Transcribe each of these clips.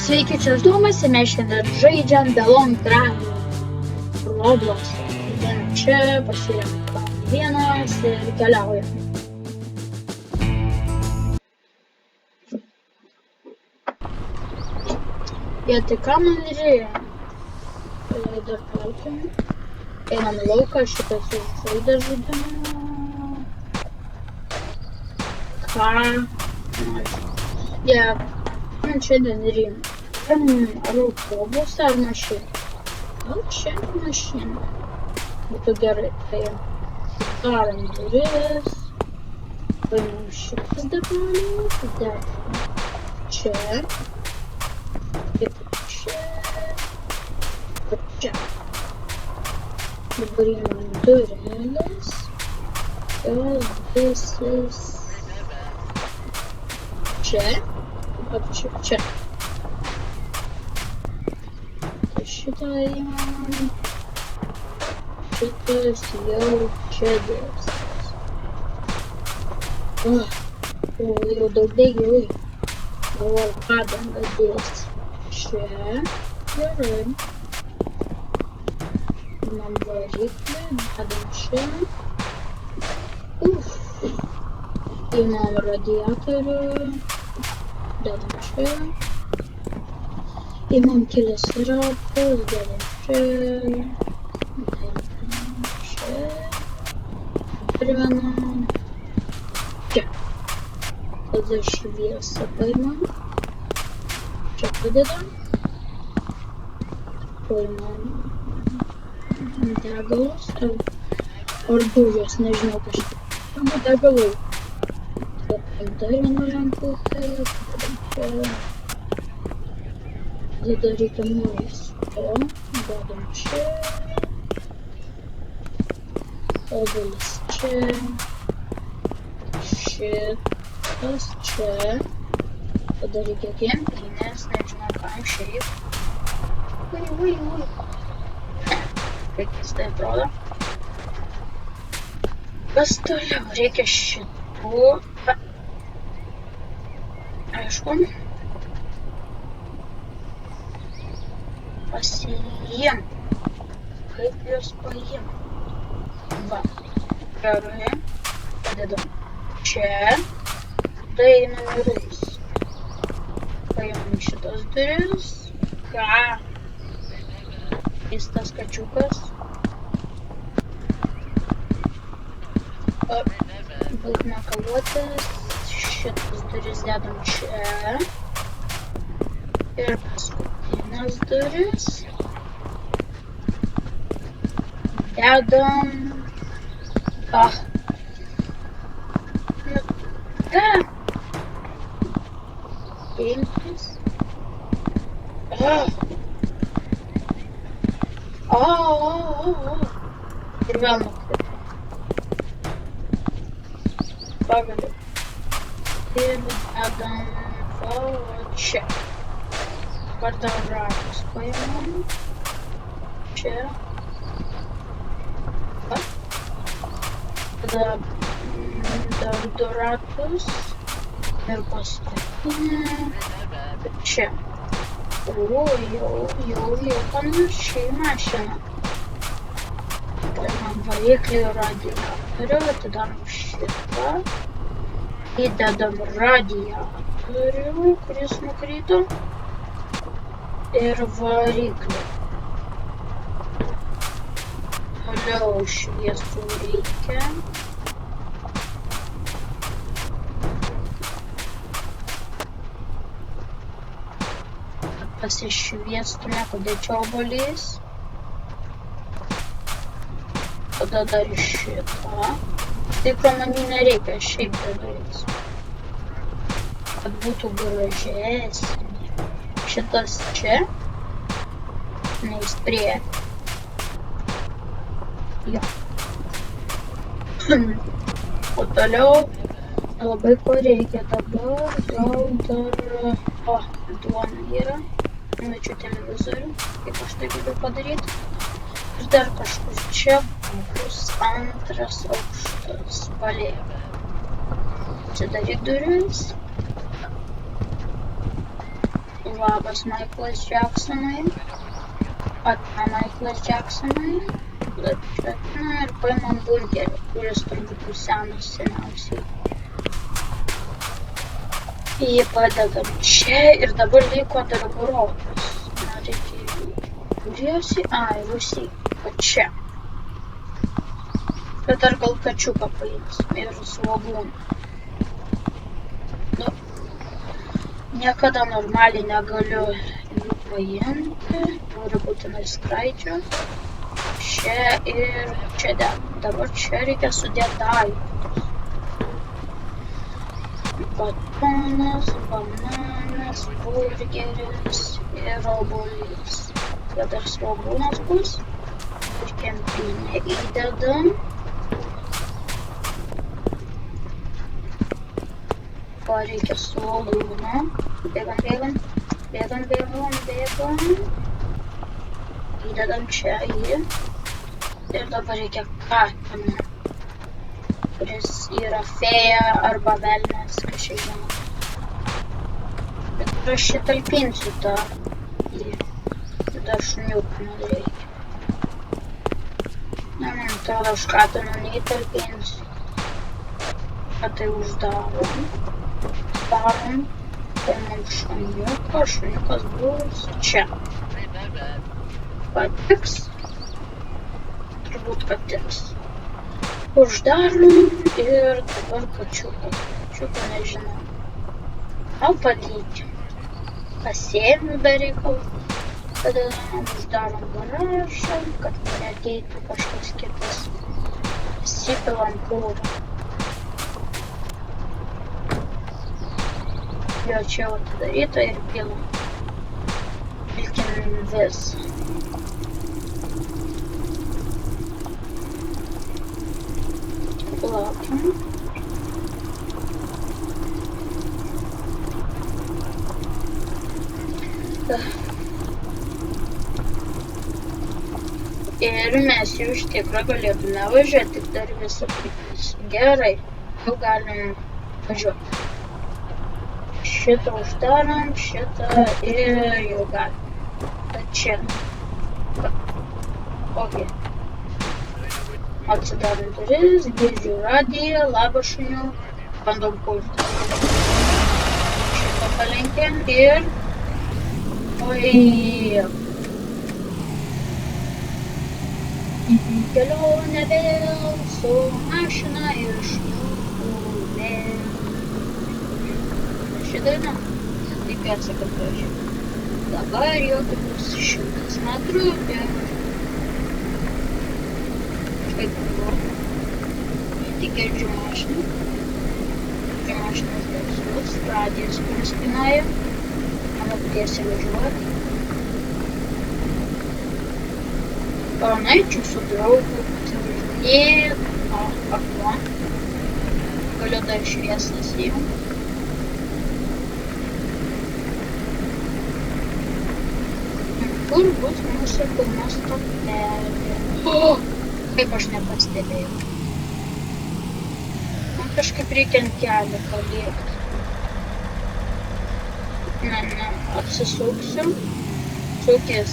Sveiki, čia aš Domas ir mes šiandien žaidžiam The Long Travel Roblox'ą. Čia pasirenkam vienas ir keliaujam. Tai ką man reikia? Dar palaukim. Einam į lauką, šitas žaidė žaidimą. Ką? Man šiandien reikia. Ar autobusą, ar mašiną? Gal šiandien mašiną. Būtų gerai, tai darom duris. Paimam šitas detalės, dedam čia. Ir čia. Ir čia. Dabar įmam durelės. Jos visus čia. Čia. Šitą įmam. Šitas jau čia dėstas. Jau daug bėgiau. Galvoju, padangą dės čia. Gerai. Imam variklį, dedam čia. Imam radiatorių. Dedam čia. Imam kelis ratus, dedam čia. Primenu čia. Tada šviesą paimam. Čia padedam. Paimam degalus. Ar dujas, nežinau kažkaip. Degalai. Dar vieną lemputę. Tada reikia maisto. Dedam čia. Obelis čia, šitas čia, tada reikia kempinės, nežinau ką šiaip. Ui. Kaip jis tai atrodo. Kas toliau? Reikia šitų. Aišku. Pasiim. Kaip juos paim? Va, gerai, padedam čia, tada einam į rūs. Paimam šitas duris. Ką? Jis tas kačiukas. Būt makaluotas. Šitas duris dedam čia. Ir paskutinės duris. Dedam. Nu, ką? Penkis. Ir vėl nukritai. Pagaliau. Ir dedam va čia. Dabar dar ratus paimam. Čia. Tada dar du ratus ir paskutinę čia. Jau panašiai mašina. Paimam variklį radiatorių, atidarom šitą. Įdedam radiatorių, kuris nukrito. Ir variklį. Toliau šviesų reikia. Pasišviestume, kodėl čia obuolys. Tada dar šitą. Tikro man jų nereikia, šiaip darys. Kad būtų gražesnė. Šitas čia. Neis prie. Jo. O toliau labai ko reikia dabar. Gal dar... duona yra. Numečiu televizorių, kaip aš tai galiu padaryti. Ir dar kažkur čia bus antras aukštas palėga. Čia daryk duris. Labas, Maiklas Džeksonai. Atma Maiklas Džeksonai. Na ir paimam burgerį, kuris turbūt bus senas seniausiai. Jį padedam čia ir dabar liko dar burokas. Na, reikia kuriuosi, Rusijai, o čia. Bet ar gal kačiuką paims ir svogūną. Nu, niekada normaliai negaliu jų paimti, turi būtinai skraidžio. Čia ir čia dabar čia reikia sudėti daiktus. Batonas, bananas, burgeris ir obuolys. Tada dar svogūnas bus. Ir kempinę įdedam. Reikia svogūno. Bėgam. Įdedam čia jį. Ir dabar reikia katiną, kuris yra fėja arba velnias, kažkaip žinoma. Bet aš įtalpinsiu tą jį. Tada šuniukų man reikia. Na, man atrodo, aš katiną neįtalpinsiu. Kad tai uždarom. Darom. Paimam šuniuką. Šuniukas bus čia. Patiks. Turbūt patiks. Uždarom ir dabar kačiuką. Kačiuką nežinau. Gal palykim. Pasėmų be reikalų. Tada uždarom garažą, kad neateitų kažkas kitas. Įsipilam kūrą. Jo čia atidaryta ir pilam. Pilkim visą. Laukiam. Ir mes jau iš tikro galėtume važiuoti, tik dar visą pripis. Gerai, jau galim važiuoti. Šitą uždarom, šitą ir jau galim. Tad čia. Ok. Atsidarom duris, girdžiu radiją, labas šuniu, bandom pulti. Šitą palenkėm ir... Oi. Į kelionę vėl su mašina ir šuniuku vėl. Ši daina, taip atsikartoju. Dabar jau bus 100 metrų ir... Kaip buvo. Tik girdžiu mašiną. Girdžiu mašinos garsus, radijas kuris spinauja. Mano tiesiai važiuoti. Paranaičiau su draugu, pasivažinėt. Akmuo. Galiu dar šviesas įjungti. Kur bus mūsų pilna stotelė? Kaip aš nepastebėjau. Man kažkaip reikia ant kelio paliekti. Ne, apsisuksiu. Sukis.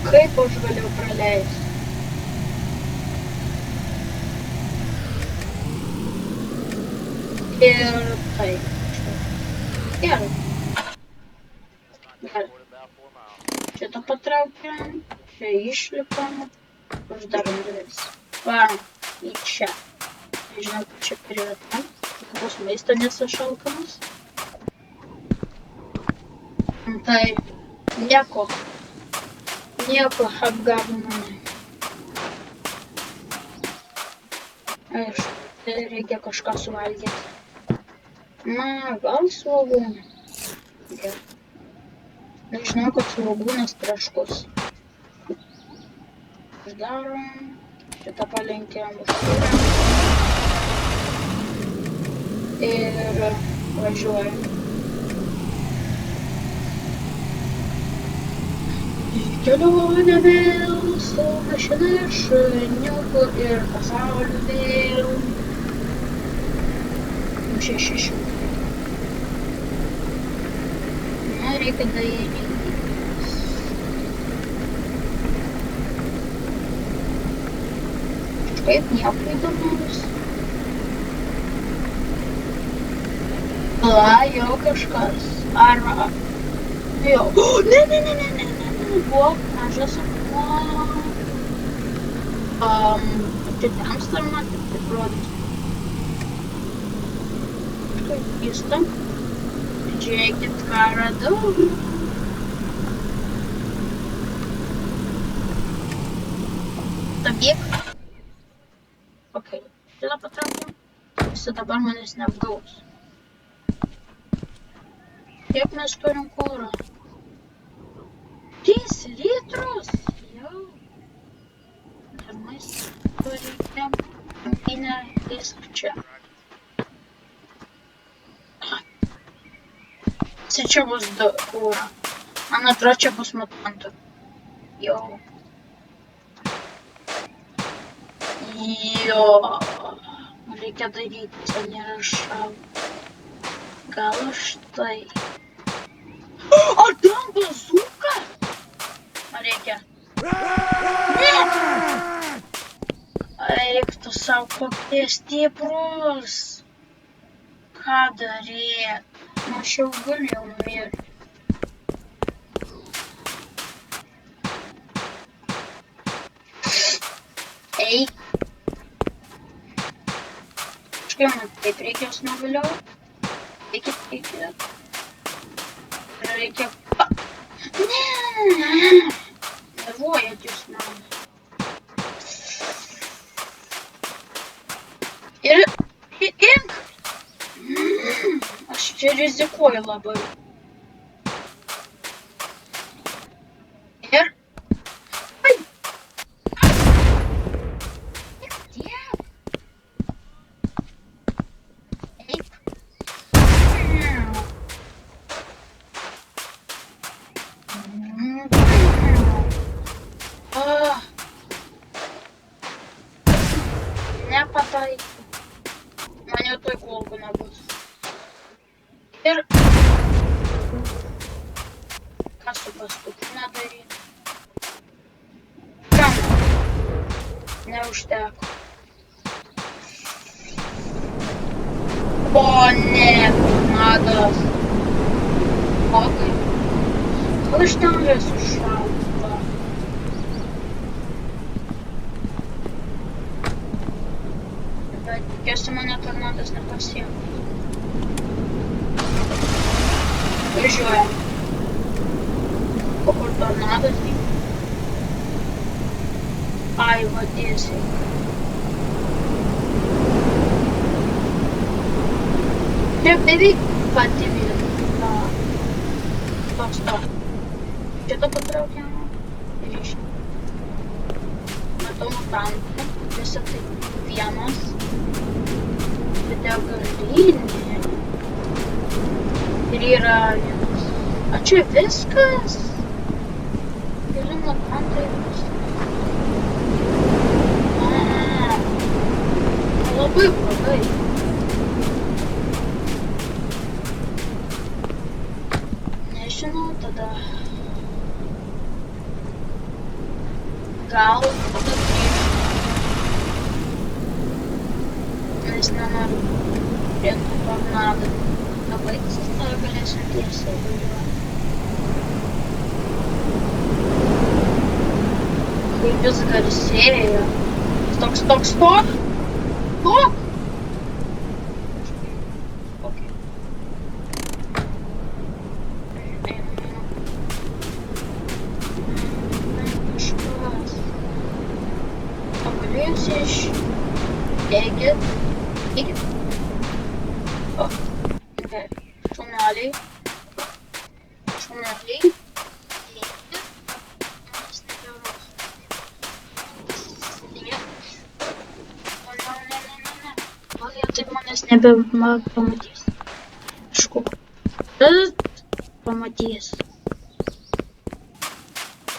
Kaip aš galiu praleisti? Ir taip. Gerai. Gerai. Šitą patraukiam, čia išlipam, uždarom duris. Varom į čia. Nežinau, kad čia privetam. Bus maisto nesušalkamas. Tai nieko apgavo mane. Aišku, tai reikia kažką suvalgyti. Na, gal svogūną. Gerai. Žinau, kad svogūnas traškus. Uždarom. Šitą palenkėm, uždarom. Ir važiuojam. Į kelionę vėl su mašina ir šuniuku ir pasauliu vėl. 600. Na, reikia daryti. Kažkaip nieko įdomaus. Jau kažkas. Ar... Jo. Ne. Buvo mažas akmuo. Čia temsta matyti, taip rodyt. Kažkaip keista. Žiūrėkit, ką radau. Tabėk. Ok, šitą patraukiam. Visi dabar manęs neapgaus. Kiek mes turim kuro? 3 litrus? Jau. Dar maisto reikia. Kampinę įsk čia. Čia bus 2 kuro. Man atrodo, čia bus mutantų. Jau. Reikia daryti, čia nėra šalta. Gal štai. Ar tam bazuka? Ar reikia? Ne! Reiktų savo kokie stiprus. Ką darėt? Aš jau galiu numirti. Eik. Kažkaip man taip reikia jos nuviliau. Reikia. Ne! Nervuojat jūs man. Ir imk! Aš čia rizikuoju labai. Ir... Ai! Tiek! Eik! Nepataikau. Man jau toj kulkų nebus. Ir... Ką su paskutinę daryti? Kam? Neužteko. O ne, nadas. O kaip? Gal aš ten esu šalta? Bet tikiuosi mane tornadas nepasieks. Važiuojam. O kur tornadas vyko? Ai, va tiesiai. Čia beveik pati vieta. Stop. Šitą patraukiam. Ryškiai. Matau mutantą. Visa tai vienas. Degalinė. Ir yra vienas. A čia viskas? Keli mutantai viskas. Labai blogai. Nežinau tada. Gal tada nes nenoriu prie tornado. Baigsis, tada galėsiu tiesiai važiuoti. Kaip jis garsėjo. Stok! Ok. Kažkas. Pagaliausiai iš... Eikit. O. Šuneliai. Taip manęs nebepamatys. Kažkur. Pamatys.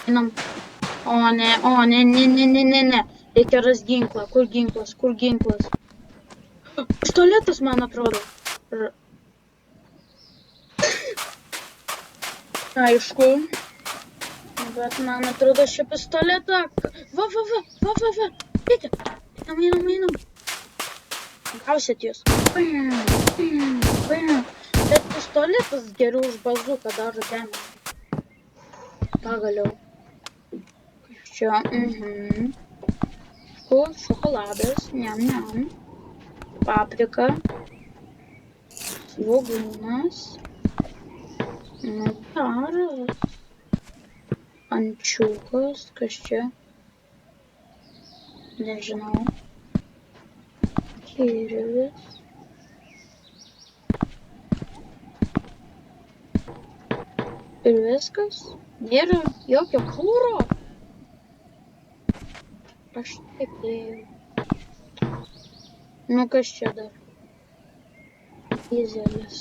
Einam. O ne. Reikia rast ginklą. Kur ginklas? Pistoletas, man atrodo. Ir aišku, bet man atrodo šį pistoletą. Va. Eikit. Einam. Gausit jūs. Bet pistoletas geriau už bazuką daro damage. Pagaliau. Čia, šokoladas, niam. Paprika. Svogūnas. Daras. Ančiukas, kas čia? Nežinau. Kirvis. Ir viskas. Nėra jokio kūro. Aš taip dėjau. Nu kas čia dar? Dizelis.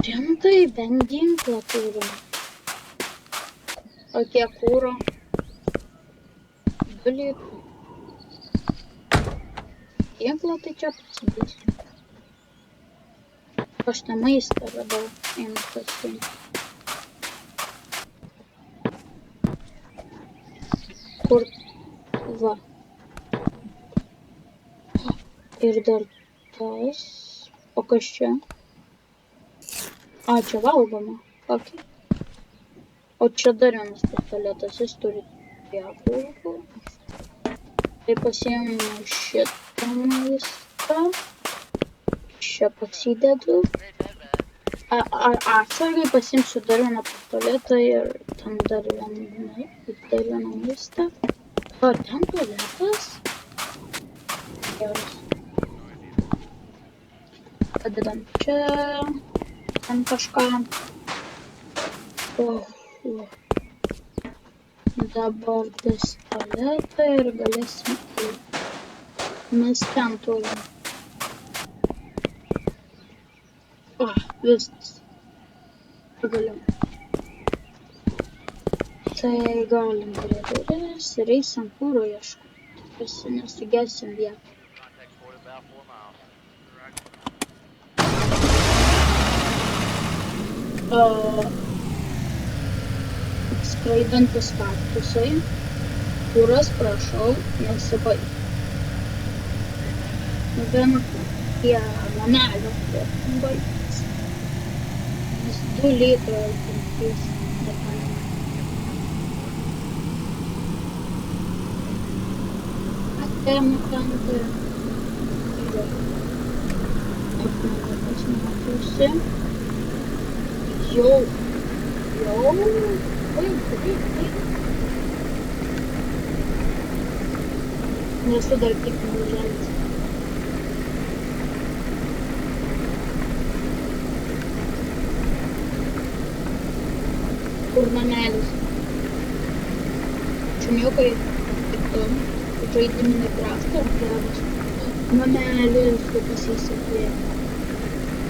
Rimtai, bent ginklą turim. O kiek kūro? 2 litrai. Ginklą tai čia pasidėsiu. Aš tą maistą radau. Einu pasiimti. Kur? Va. Ir dar tas. O kas čia? A, čia valgoma. Okay. O čia dar vienas pistoletas. Jis turi kulkų. Tai pasiėmiau šitą maistą. Čia pasidedu. Atsargai pasiimsiu dar vieną pistoletą ir ten dar vieną maistą. O, ten tualetas. Geras. Padedam čia. Ten kažką. Dabar pistoletą ir galėsim eiti. Mes ten turim. Viskas. Pagaliau. Tai galim prie duris ir eisim kūro ieškoti. Visi nesugesim vietą. Skraidantis kaktusai. Kūras, prašau, nesibaig. Viena prie namelio baigtis. Nes 2 litrai ar 5. Atėmė krantą. Pasimatysi. Jau. Taip. Nesu dar tik nuvažiavęs. Kur namelis? Šuniukai, žaidi Minecraftą ar geras? Namelis, kaip pasisekė.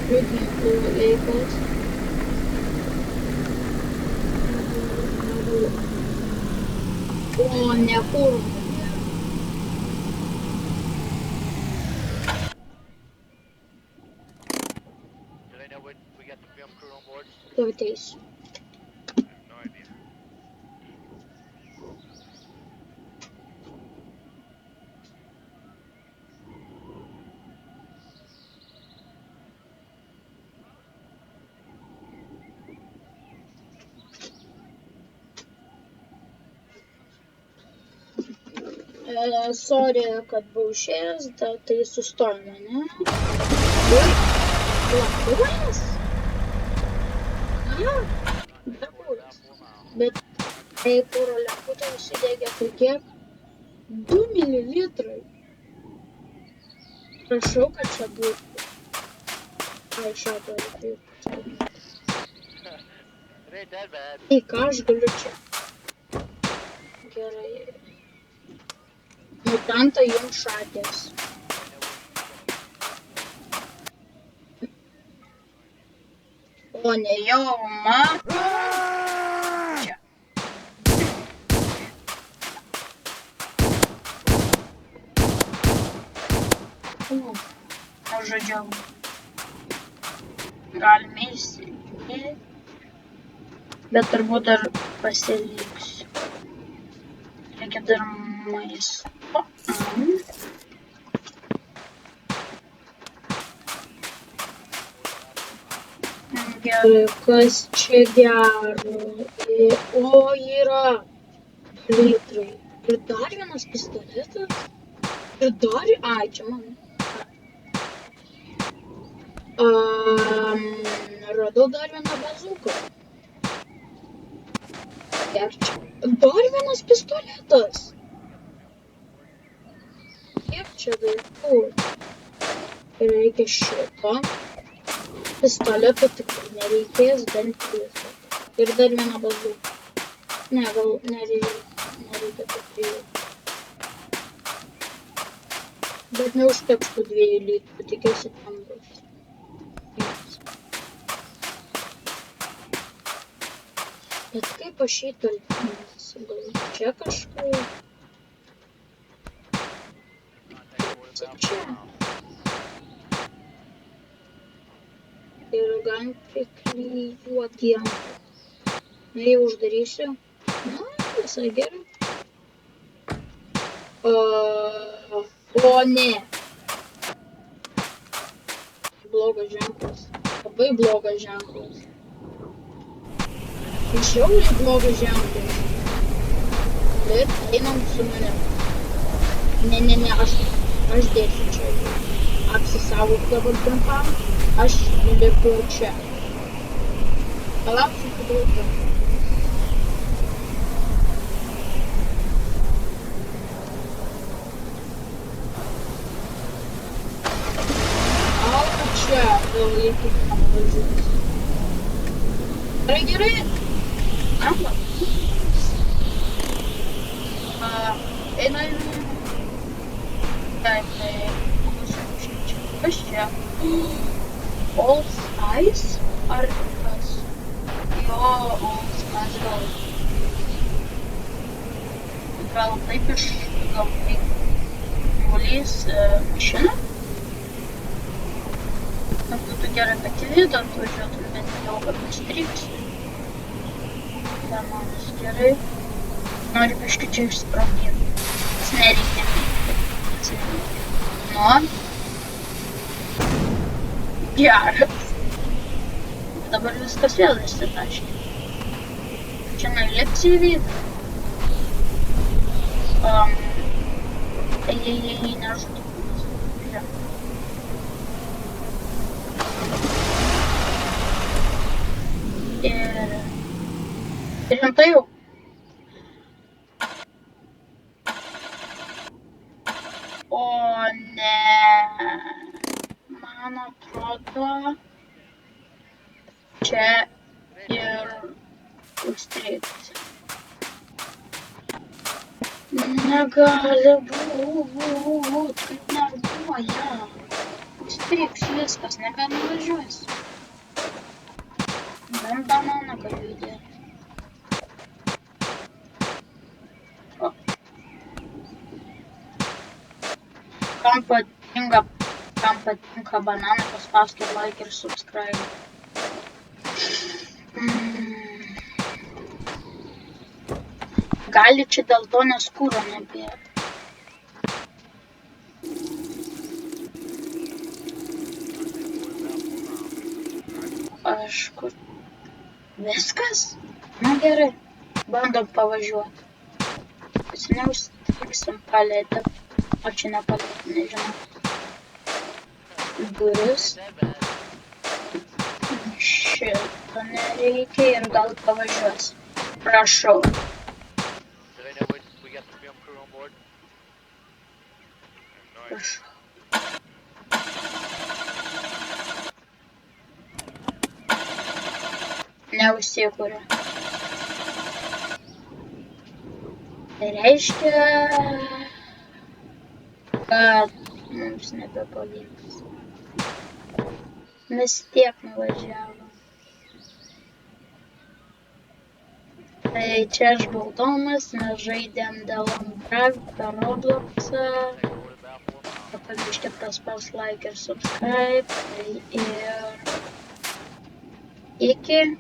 Ginklų reikas. O, ne kur. Tuo ateisiu. Sorry, kad buvau išėjęs, tai sustojame, ne? Lakūras? Lakūras. Bet kai kūro lemputė užsidegė, tai kiek? 2 mililitrai. Prašau, kad čia būtų. Ai, šato reikia. Tai ką aš galiu čia? Gerai. Mutantai jums šakės. O ne jau, Čia. nužudžiau. Galime įsigyti, bet turbūt dar pasiliksiu. Reikia dar maisto. Gerai, kas čia gero? O, yra litrai. Ir dar vienas pistoletas. Ir dar... Ai, čia man. Radau dar vieną bazuką. Ir čia. Dar vienas pistoletas. Kiek čia daiktų? Ir reikia šito. Pistoleto tikrai nereikės, bent visą. Ir dar vieną bazuką. Ne, gal nereikia tik 3. Bet neužteks tų 2 litrų, tikiuosi tam bus. Bet kaip aš jį talpinsiu? Gal čia kažkur? Čia. Ir galim priklijuoti jam. Na, jau uždarysiu. Na, visai gerai. O ne. Blogas ženklas. Labai blogas ženklas. Žiauriai blogas ženklas. Bet einam su manim. Ne, aš dėsiu čia. Apsisaugok dabar trumpam. Aš lipu čia. Palauksiu padaryti. Augu čia. Gal reikia apvažiuoti. Gerai. Amba. Einam. Taip. Kas čia? All Spice? Ar kas? Jo, All Spice gal taip valys mašiną. Būtų gerai, kad į vidų atvažiuotum, bet jau kad užstrigsiu. Manas gerai. Noriu biškį čia išsprogdinti. Nes nereikia. Nu. Geras. Dabar viskas vėl išsitaškė. Čia nelipsi į vidų. Nežudau. Ir rimtai jau. O ne. Man atrodo, čia ir užstrigti. Negali būt, kaip nervuoja. Užstrigs viskas, nebenuvažiuosiu. Bent bananą galiu įdėti. Kam patinka bananai, paspauskit like ir subscribe. Gali čia dėl to, nes kuro nebėra. Kažkur. Viskas? Na gerai. Bandom pavažiuoti. Visi neužstrigsim palėtę. O čia nepalėtę, nežinau. Duris. Šitą nereikia ir gal pavažiuos. Prašau. Prašau. Neužsikuria. Tai reiškia, kad mums nebepavyks. Mes tiek nuvažiavom. Tai čia aš buvau Tomas, mes žaidėm dėl Ambrag per Robloxą. nepamirškit paspausti like ir subscribe. Ir iki.